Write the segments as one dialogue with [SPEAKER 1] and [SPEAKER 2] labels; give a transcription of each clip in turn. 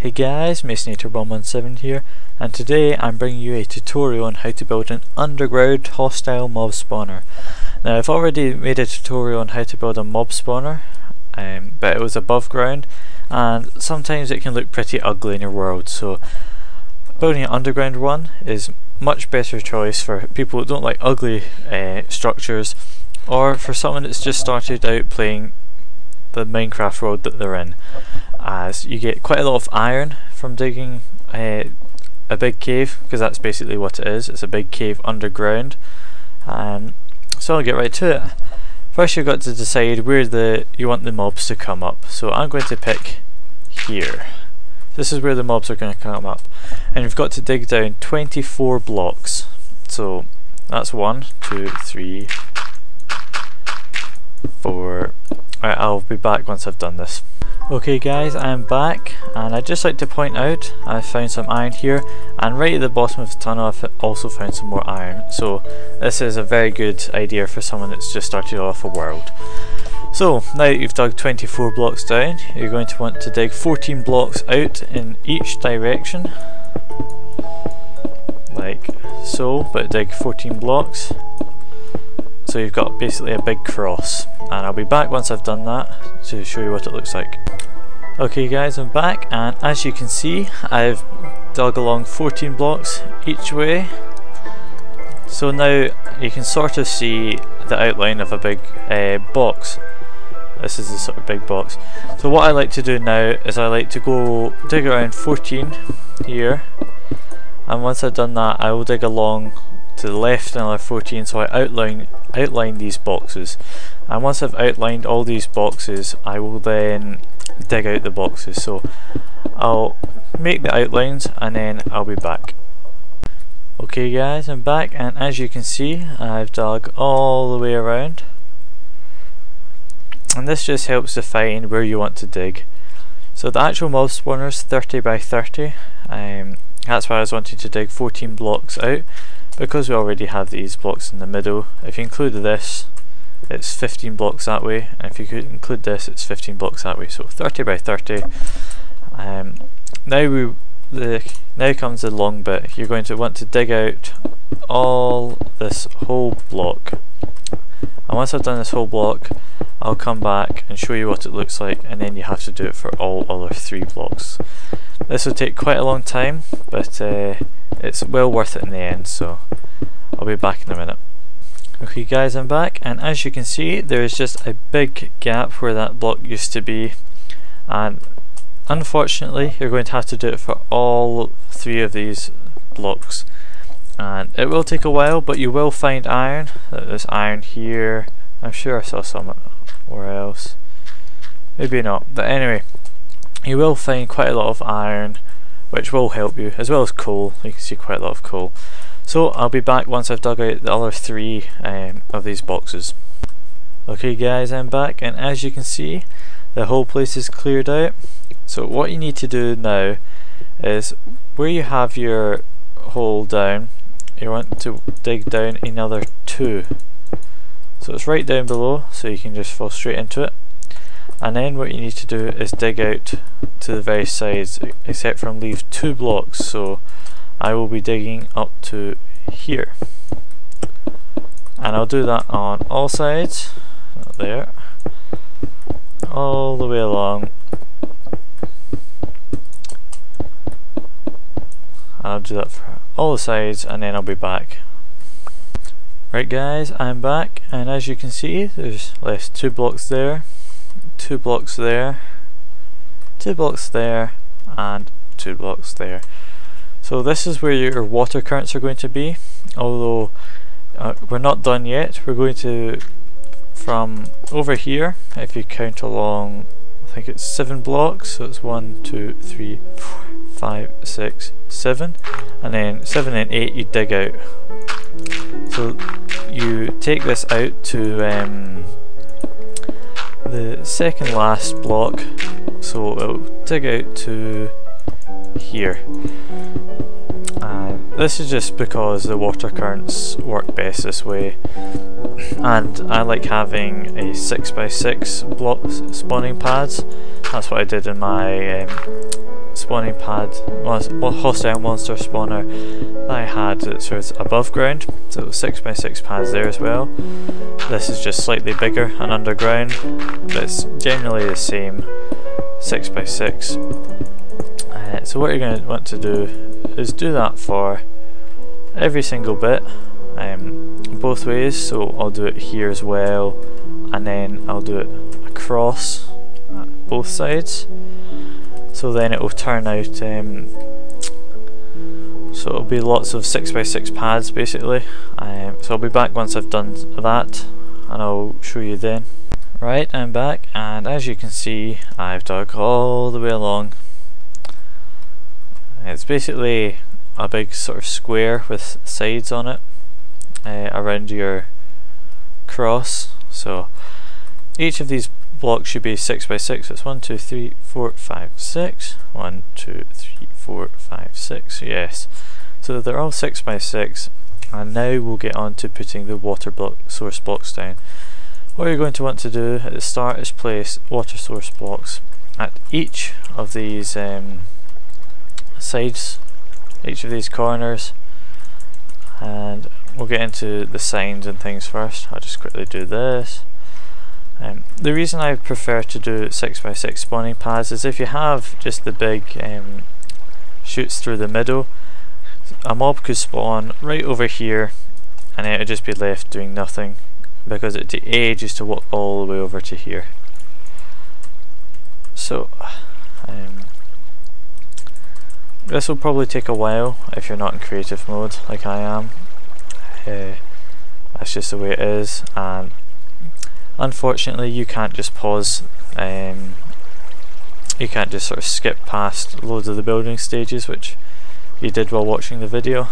[SPEAKER 1] Hey guys, Masonator117 here, and today I'm bringing you a tutorial on how to build an underground hostile mob spawner. Now I've already made a tutorial on how to build a mob spawner, but it was above ground, and sometimes it can look pretty ugly in your world, so building an underground one is much better choice for people who don't like ugly structures, or for someone that's just started out playing the Minecraft world that they're in, as you get quite a lot of iron from digging a big cave, because that's basically what it is. It's a big cave underground. So I'll get right to it. First you've got to decide where you want the mobs to come up. So I'm going to pick here. This is where the mobs are going to come up, and you've got to dig down 24 blocks. So that's 1, 2, 3, 4. Alright, I'll be back once I've done this. Okay guys, I'm back, and I'd just like to point out I found some iron here, and right at the bottom of the tunnel I've also found some more iron. So this is a very good idea for someone that's just started off a world. So now that you've dug 24 blocks down, you're going to want to dig 14 blocks out in each direction, like so, but dig 14 blocks. So you've got basically a big cross, and I'll be back once I've done that to show you what it looks like. Okay guys, I'm back, and as you can see I've dug along 14 blocks each way. So now you can sort of see the outline of a big box. This is the sort of big box. So what I like to do now is I like to go dig around 14 here, and once I've done that I will dig along to the left another 14, so I outline these boxes, and once I've outlined all these boxes I will then dig out the boxes. So I'll make the outlines and then I'll be back. Okay guys, I'm back, and as you can see I've dug all the way around, and this just helps define where you want to dig. So the actual mob spawner is 30 by 30, that's why I was wanting to dig 14 blocks out, because we already have these blocks in the middle. If you include this, it's 15 blocks that way, and if you could include this, it's 15 blocks that way. So 30 by 30. Now comes the long bit. You're going to want to dig out all this whole block, and once I've done this whole block I'll come back and show you what it looks like, and then you have to do it for all other 3 blocks. This will take quite a long time, but it's well worth it in the end, so I'll be back in a minute. Okay guys, I'm back, and as you can see there is just a big gap where that block used to be, and unfortunately you're going to have to do it for all 3 of these blocks, and it will take a while, but you will find iron. There's iron here. I'm sure I saw somewhere else, maybe not, but anyway, you will find quite a lot of iron, which will help you, as well as coal. You can see quite a lot of coal. So I'll be back once I've dug out the other 3 of these boxes. Okay guys, I'm back, and as you can see the whole place is cleared out. So what you need to do now is, where you have your hole down, you want to dig down another 2. So it's right down below, so you can just fall straight into it. And then what you need to do is dig out to the very sides, except from leave 2 blocks. So I will be digging up to here, and I'll do that on all sides, there, all the way along. I'll do that for all the sides, and then I'll be back. Right guys, I'm back, and as you can see there's left 2 blocks there, 2 blocks there, 2 blocks there, and 2 blocks there. So this is where your water currents are going to be, although we're not done yet. We're going to, from over here, if you count along, I think it's 7 blocks, so it's 1, 2, 3, 4, 5, 6, 7, and then 7 and 8 you dig out. So you take this out to the second last block, so it'll dig out to here. This is just because the water currents work best this way, and I like having a 6x6 block spawning pads. That's what I did in my spawning pad, hostile monster spawner that I had that was above ground, so 6x6 pads there as well. This is just slightly bigger and underground, but it's generally the same 6x6. So what you're going to want to do is do that for every single bit, both ways. So I'll do it here as well, and then I'll do it across both sides. So then it will turn out, so it'll be lots of 6x6 pads basically. So I'll be back once I've done that, and I'll show you then. Right, I'm back, and as you can see, I've dug all the way along. It's basically a big sort of square with sides on it around your cross. So each of these blocks should be 6x6. It's 1, 2, 3, 4, 5, 6. 1, 2, 3, 4, 5, 6. Yes. So they're all 6x6, and now we'll get on to putting the water source blocks down. What you're going to want to do at the start is place water source blocks at each of these sides, each of these corners, and we'll get into the signs and things first. I'll just quickly do this. The reason I prefer to do 6x6 spawning pads is if you have just the big chutes through the middle, a mob could spawn right over here and it would just be left doing nothing, because it takes ages to walk all the way over to here. So this will probably take a while if you're not in creative mode like I am. That's just the way it is, and unfortunately you can't just pause, you can't just sort of skip past loads of the building stages, which you did while watching the video.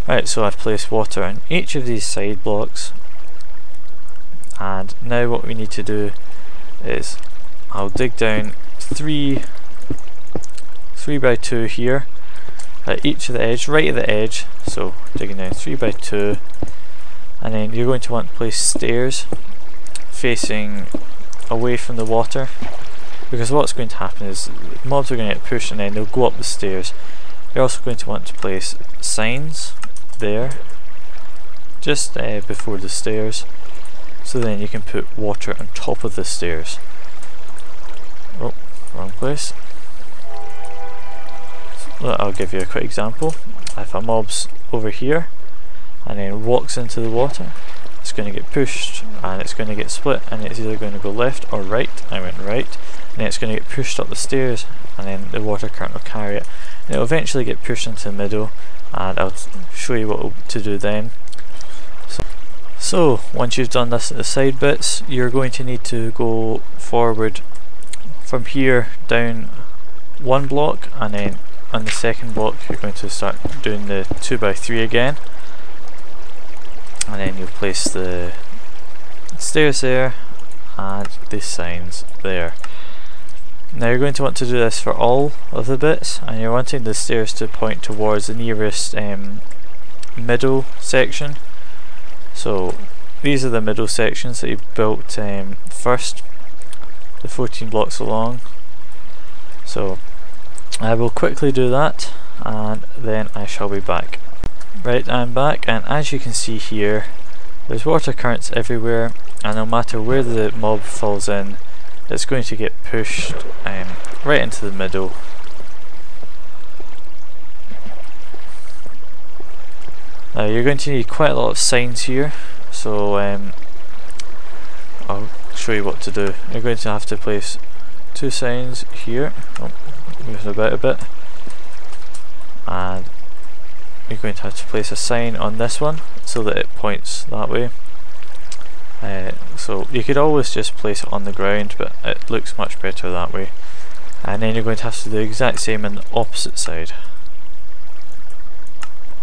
[SPEAKER 1] Right, so I've placed water on each of these side blocks, and now what we need to do is I'll dig down 3x2 here at each of the edge, right at the edge. So digging down 3x2, and then you're going to want to place stairs facing away from the water, because what's going to happen is mobs are going to get pushed and then they'll go up the stairs. You're also going to want to place signs there just before the stairs, so then you can put water on top of the stairs. Oh, wrong place. So I'll give you a quick example. If a mob's over here and then walks into the water, it's going to get pushed and it's going to get split, and it's either going to go left or right. I went right, and then it's going to get pushed up the stairs, and then the water current will carry it, and it will eventually get pushed into the middle, and I'll show you what to do then. So once you've done this at the side bits, you're going to need to go forward from here down one block, and then on the second block you're going to start doing the 2x3 again, and then you'll place the stairs there and the signs there. Now you're going to want to do this for all of the bits, and you're wanting the stairs to point towards the nearest middle section. So these are the middle sections that you've built first, the 14 blocks along. So I will quickly do that, and then I shall be back. Right, I'm back, and as you can see here, there's water currents everywhere, and no matter where the mob falls in, it's going to get pushed right into the middle. Now you're going to need quite a lot of signs here, so I'll show you what to do. You're going to have to place 2 signs here. Oh, move about a bit, and you're going to have to place a sign on this one so that it points that way. So you could always just place it on the ground, but it looks much better that way. And then you're going to have to do the exact same on the opposite side.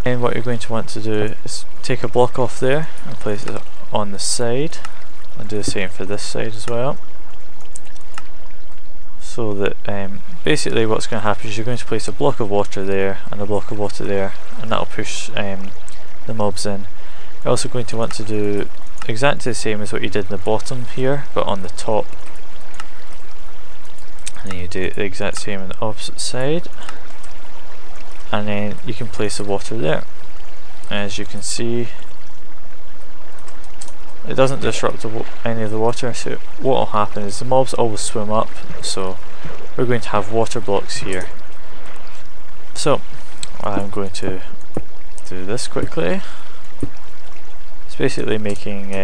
[SPEAKER 1] And what you're going to want to do is take a block off there and place it on the side, and do the same for this side as well. So that basically what's going to happen is you're going to place a block of water there and a block of water there, and that'll push the mobs in. You're also going to want to do exactly the same as what you did in the bottom here, but on the top. and then you do the exact same on the opposite side, and then you can place the water there. As you can see, it doesn't disrupt any of the water, so what will happen is the mobs always swim up, so we're going to have water blocks here. So I'm going to do this quickly. It's basically making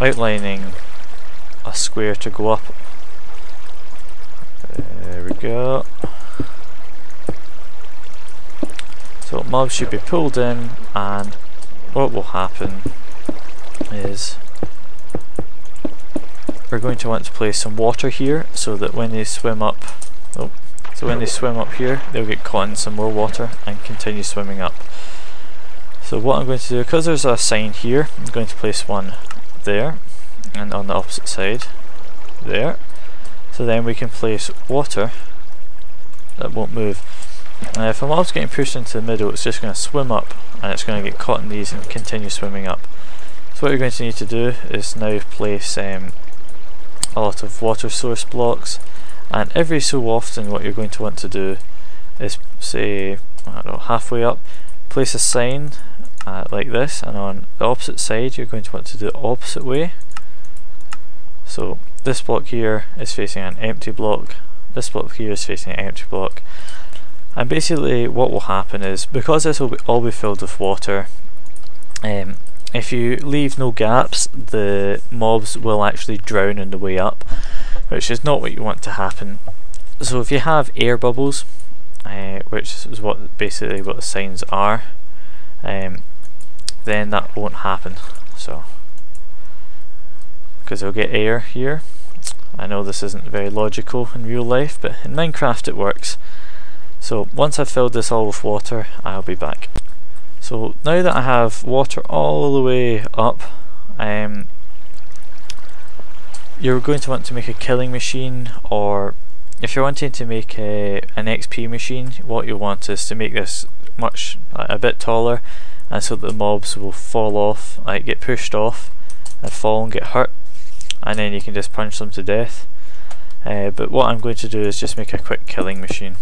[SPEAKER 1] outlining a square to go up. There we go. So mobs should be pulled in, and what will happen is we're going to want to place some water here so that when they swim up, here, they'll get caught in some more water and continue swimming up. So what I'm going to do, because there's a sign here, I'm going to place one there and on the opposite side there, so then we can place water that won't move. Now if a mob's getting pushed into the middle, it's just going to swim up and it's going to get caught in these and continue swimming up. So what you're going to need to do is now place a lot of water source blocks, and every so often what you're going to want to do is, say, I don't know, halfway up, place a sign like this, and on the opposite side you're going to want to do the opposite way. So this block here is facing an empty block, this block here is facing an empty block, and basically what will happen is, because this will all be filled with water, if you leave no gaps, the mobs will actually drown on the way up, which is not what you want to happen. So if you have air bubbles, which is basically what the signs are, then that won't happen. So, because they'll get air here. I know this isn't very logical in real life, but in Minecraft it works. So once I've filled this all with water, I'll be back. So now that I have water all the way up, you're going to want to make a killing machine, or if you're wanting to make an XP machine, what you want is to make this a bit taller, and so that the mobs will fall off, like get pushed off and fall and get hurt, and then you can just punch them to death. But what I'm going to do is just make a quick killing machine.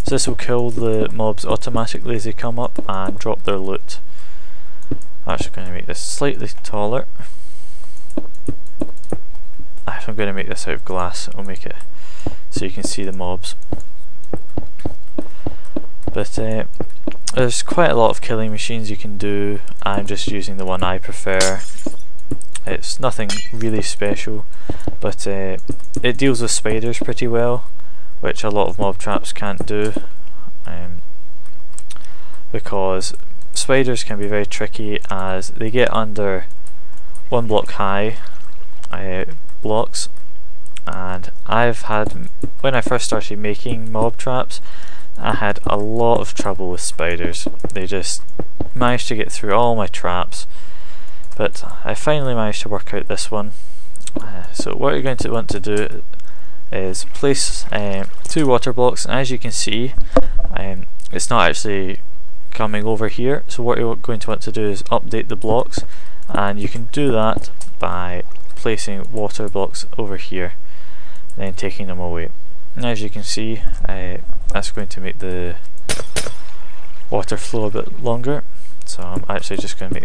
[SPEAKER 1] So this will kill the mobs automatically as they come up and drop their loot. I'm actually going to make this slightly taller. If I'm going to make this out of glass, I'll make it so you can see the mobs. But there's quite a lot of killing machines you can do. I'm just using the one I prefer. It's nothing really special, but it deals with spiders pretty well, which a lot of mob traps can't do, because spiders can be very tricky as they get under 1 block high blocks, and when I first started making mob traps, I had a lot of trouble with spiders. They just managed to get through all my traps, but I finally managed to work out this one. So what you're going to want to do is place 2 water blocks, and as you can see, it's not actually coming over here, so what you're going to want to do is update the blocks, and you can do that by placing water blocks over here and then taking them away. And as you can see, that's going to make the water flow a bit longer, so I'm actually just going to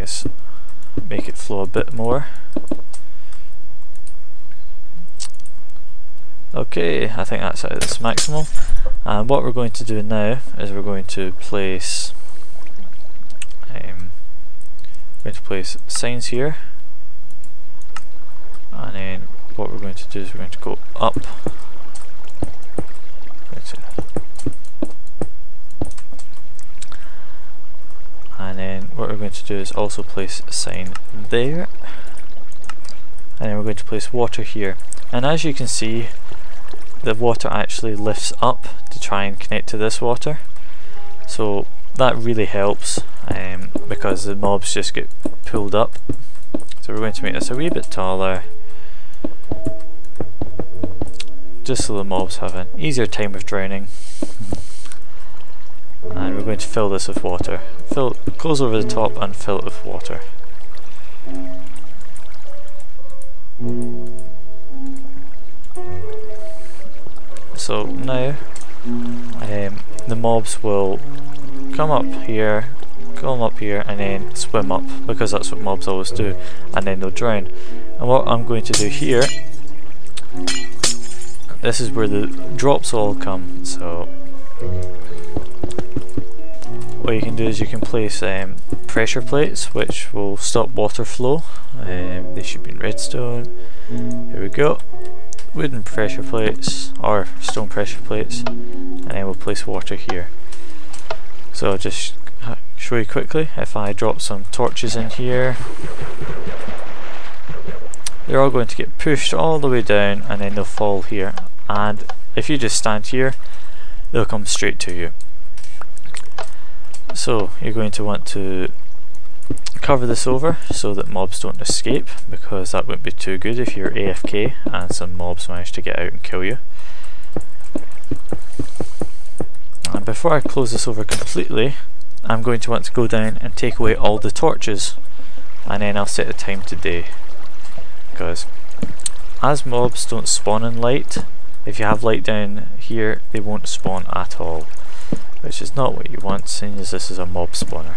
[SPEAKER 1] make it flow a bit more. Okay, I think that's at its maximum, and what we're going to do now is we're going to place signs here, and then what we're going to do is we're going to go up, and then what we're going to do is also place a sign there, and then we're going to place water here, and as you can see, the water actually lifts up to try and connect to this water, so that really helps because the mobs just get pulled up. So we're going to make this a wee bit taller, just so the mobs have an easier time of drowning. And we're going to fill this with water. Close over the top and fill it with water. So now the mobs will come up here, and then swim up, because that's what mobs always do, and then they'll drown. And what I'm going to do here, this is where the drops all come. So what you can do is you can place pressure plates which will stop water flow. They should be in redstone. Here we go. Wooden pressure plates or stone pressure plates, and then we'll place water here. So I'll just show you quickly. If I drop some torches in here, they're all going to get pushed all the way down, and then they'll fall here, and if you just stand here they'll come straight to you. So you're going to want to cover this over so that mobs don't escape, because that wouldn't be too good if you're AFK and some mobs manage to get out and kill you. And before I close this over completely, I'm going to want to go down and take away all the torches, and then I'll set the time to day, because as mobs don't spawn in light, if you have light down here they won't spawn at all, which is not what you want, seeing as this is a mob spawner.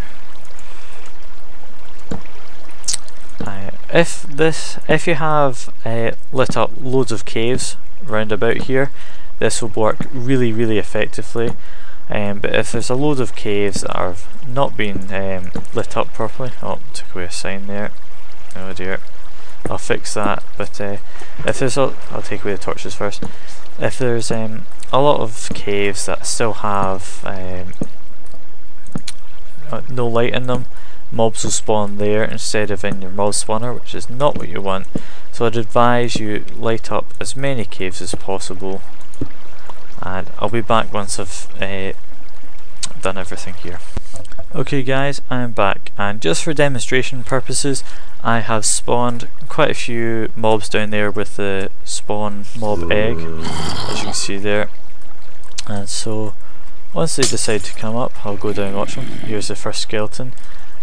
[SPEAKER 1] If you have lit up loads of caves round about here, this will work really effectively. But if there's a load of caves that have not been lit up properly, oh, took away a sign there. Oh dear, I'll fix that. But if there's I'll take away the torches first. If there's a lot of caves that still have no light in them, mobs will spawn there instead of in your mob spawner, which is not what you want. So I'd advise you light up as many caves as possible, and I'll be back once I've done everything here. Okay guys, I'm back, and just for demonstration purposes I have spawned quite a few mobs down there with the spawn mob egg, as you can see there. And so once they decide to come up, I'll go down and watch them. Here's the first skeleton.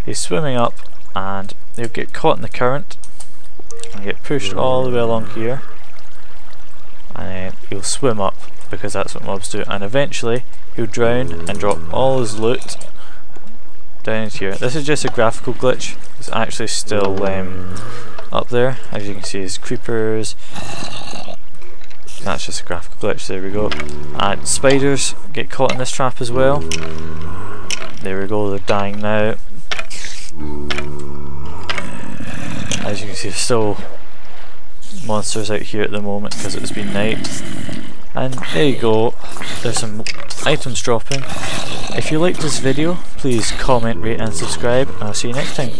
[SPEAKER 1] He's swimming up and he'll get caught in the current and get pushed all the way along here, and then he'll swim up, because that's what mobs do, and eventually he'll drown and drop all his loot down into here. This is just a graphical glitch, it's actually still up there. As you can see, there's creepers. That's just a graphical glitch, there we go. And spiders get caught in this trap as well. There we go, they're dying now. As you can see, there's still monsters out here at the moment because it's been night. And there you go, there's some items dropping. If you liked this video, please comment, rate and subscribe, and I'll see you next time.